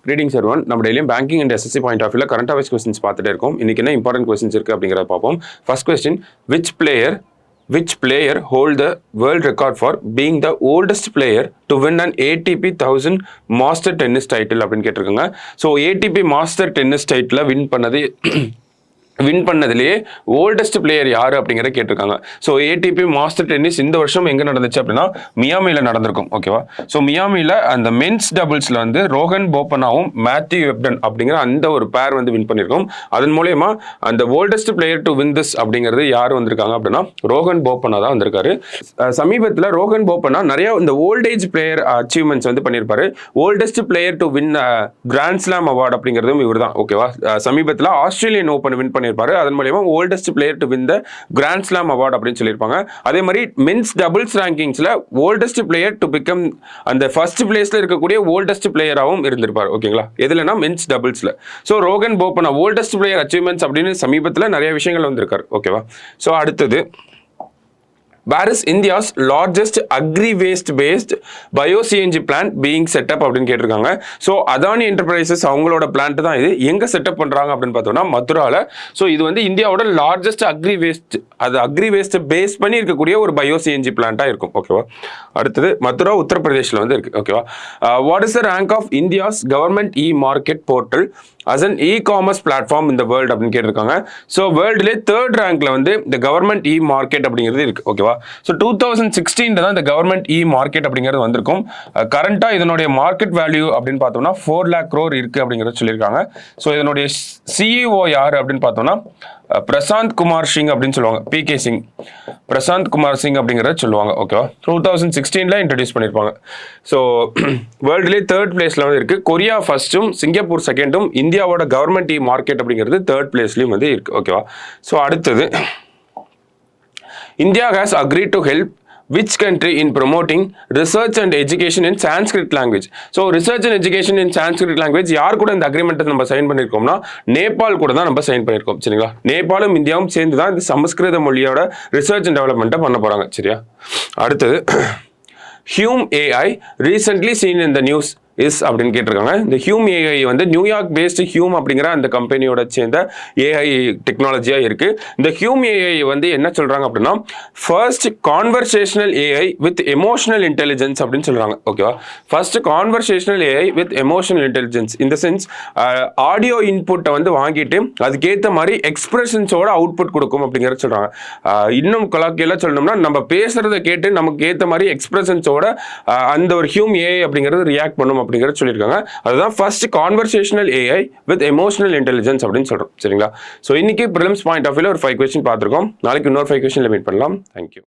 Greetings everyone. நம்ம டெய்லியும் banking and SSC point of வியூல கரண்ட் அஃபேர்ஸ் கொஸ்டின்ஸ் பார்த்துட்டே இருக்கோம். இன்னைக்கு என்ன இம்பார்ட்டன்ட் கொஸ்டின்ஸ் இருக்கு அப்படிங்கறத பார்ப்போம். First question, which player hold the world record for being the oldest player to win an ATP 1000 Master Tennis title அப்படின்னு கேட்டிருக்காங்க. So ATP Master Tennis title win பண்ணதுலேயே ஓல்டஸ்ட் பிளேயர் யார் அப்படிங்கிற கேட்டிருக்காங்க. ஸோ ஏடிபி மாஸ்டர் டென்னிஸ் இந்த வருஷம் எங்கே நடந்துச்சு அப்படின்னா மியாமியில் நடந்திருக்கும். ஓகேவா? ஸோ மியாமியில் அந்த மென்ஸ் டபுள்ஸில் வந்து ரோஹன் போப்பனாவும் மேத்யூ வெப்டன் அப்படிங்கிற அந்த ஒரு பேர் வந்து வின் பண்ணியிருக்கோம். அதன் மூலயமா அந்த oldest player to win this அப்படிங்கிறது யார் வந்திருக்காங்க அப்படின்னா ரோஹன் போப்பனா தான் வந்திருக்காரு. சமீபத்தில் ரோஹன் போப்பனா நிறைய இந்த ஓல்டேஜ் பிளேயர் அச்சீவ்மெண்ட்ஸ் வந்து பண்ணியிருப்பாரு. Oldest player to win grand slam award அப்படிங்கிறதும் இவர் தான். ஓகேவா? சமீபத்தில் ஆஸ்திரேலியன் ஓப்பன் வின் பண்ணி அதன் மூலமா oldest player to win the grand slam award அப்படின்னு சொல்லியிருப்பாங்க. அதே மாதிரி மென்ஸ் டபுள்ஸ் ரேங்கிங்ஸ்ல ஓல்டஸ்ட் பிளேயர் டு பிகம் அந்த ஃபர்ஸ்ட் பிளேஸ்ல இருக்கக்கூடிய ஓல்டஸ்ட் பிளேயராகவும் இருந்திருப்பார். ஓகேங்களா? எதுலனா மென்ஸ் டபுள்ஸ்ல. So Rohan Bopanna oldest player achievements அப்படின்னு சமீபத்தில் நிறைய விஷயங்கள் வந்திருக்காரு. ஓகேவா? ஸோ அடுத்தது, where is India's largest agri-waste based bio-CNG plant being set up அப்படின்னு கேட்டிருக்காங்க. ஸோ அதானி என்டர்பிரைசஸ் அவங்களோட பிளான்ட் தான் இது. எங்கே செட்டப் பண்ணுறாங்க அப்படின்னு பார்த்தோம்னா மதுராவில். ஸோ இது வந்து இந்தியாவோட லார்ஜஸ்ட் அக்ரி வேஸ்ட் பேஸ் பண்ணி இருக்கக்கூடிய ஒரு bio-CNG பிளான்ட்டாக இருக்கும். ஓகேவா? அடுத்தது, மதுரா உத்தரப்பிரதேஷில் வந்து இருக்கு. ஓகேவா? What is the rank of India's government market portal as an e-commerce platform in the world அப்படின்னு கேட்டிருக்காங்க. ஸோ வேர்ல்டுலேயே 3rd ரேங்க்ல வந்து இந்த கவர்மெண்ட் மார்க்கெட் அப்படிங்கிறது இருக்கு. ஓகேவா? ஸோ 2016 தான் இந்த கவர்மெண்ட் மார்க்கெட் அப்படிங்கிறது வந்திருக்கும். கரண்டா இதனுடைய மார்க்கெட் வேல்யூ அப்படின்னு பார்த்தோம்னா 4 lakh crore இருக்கு அப்படிங்கிறத சொல்லியிருக்காங்க. ஸோ இதனுடைய சிஇஓ யாரு அப்படின்னு பார்த்தோம்னா பிரசாந்த் குமார் சிங் அப்படின்னு சொல்லுவாங்க. பிகே சிங், பிரசாந்த் குமார் சிங் அப்படிங்கிறத சொல்லுவாங்க. ஓகேவா? 2016 இன்ட்ரடியூஸ் பண்ணியிருப்பாங்க. ஸோ வேர்ல்டுலேயே 3rd பிளேஸ்ல வந்து இருக்கு. கொரியா ஃபர்ஸ்ட்டும் சிங்கப்பூர் செகண்டும், இந்தியாவோட கவர்மெண்ட் மார்க்கெட் அப்படிங்கிறது 3rd பிளேஸ்லயும் வந்து இருக்கு. ஓகேவா? ஸோ அடுத்தது, India has agreed to help which country in promoting research and education in Sanskrit language? So research and education in Sanskrit language யார் கூட இந்த அக்ரிமெண்ட்டை நம்ம சைன் பண்ணியிருக்கோம்னா நேபாள் கூட தான் நம்ம சைன் பண்ணியிருக்கோம். சரிங்களா? நேபாளும் இந்தியாவும் சேர்ந்து தான் இந்த சமஸ்கிருத மொழியோட ரிசர்ச் அண்ட் டெவலப்மெண்ட்டை பண்ண போகிறாங்க. சரியா? அடுத்தது, Hume AI recently seen in the news is அப்படின்னு கேட்டிருக்காங்க. இந்த ஹியூம் ஏஐ வந்து நியூயார்க் பேஸ்டு ஹியூம் அப்படிங்கிற அந்த கம்பெனியோட சேர்ந்த ஏஐ டெக்னாலஜியாக இருக்கு. இந்த ஹியூம் ஏஐ வந்து என்ன சொல்றாங்க அப்படின்னா first conversational AI with emotional intelligence அப்படின்னு சொல்றாங்க. ஓகேவா? First conversational AI with emotional intelligence இந்த சென்ஸ் ஆடியோ இன்புட்டை வந்து வாங்கிட்டு அதுக்கேற்ற மாதிரி எக்ஸ்பிரஷன்ஸோட அவுட்புட் கொடுக்கும் அப்படிங்கிறத சொல்றாங்க. இன்னும் கொலாக்கியெல்லாம் சொல்லணும்னா நம்ம பேசுறதை கேட்டு நமக்கு ஏற்ற மாதிரி எக்ஸ்பிரஷன்ஸோட அந்த ஒரு ஹியூம் ஏஐ அப்படிங்கிறது ரியாக்ட் பண்ணும் அப்படிங்கிறது சொல்லியிருக்காங்க. அதுதான் first conversational AI with emotional intelligence அப்படின்னு சொல்றோம். சரிங்களா? ஸோ இன்னைக்கு ப்ரிலிம்ஸ் பாயிண்ட் ஆஃப் வியூல ஒரு 5 கொஸ்டின் பார்த்துருக்கோம். நாளைக்கு இன்னொரு 5 கொஸ்டின்ல மீட் பண்ணலாம். தேங்க்யூ.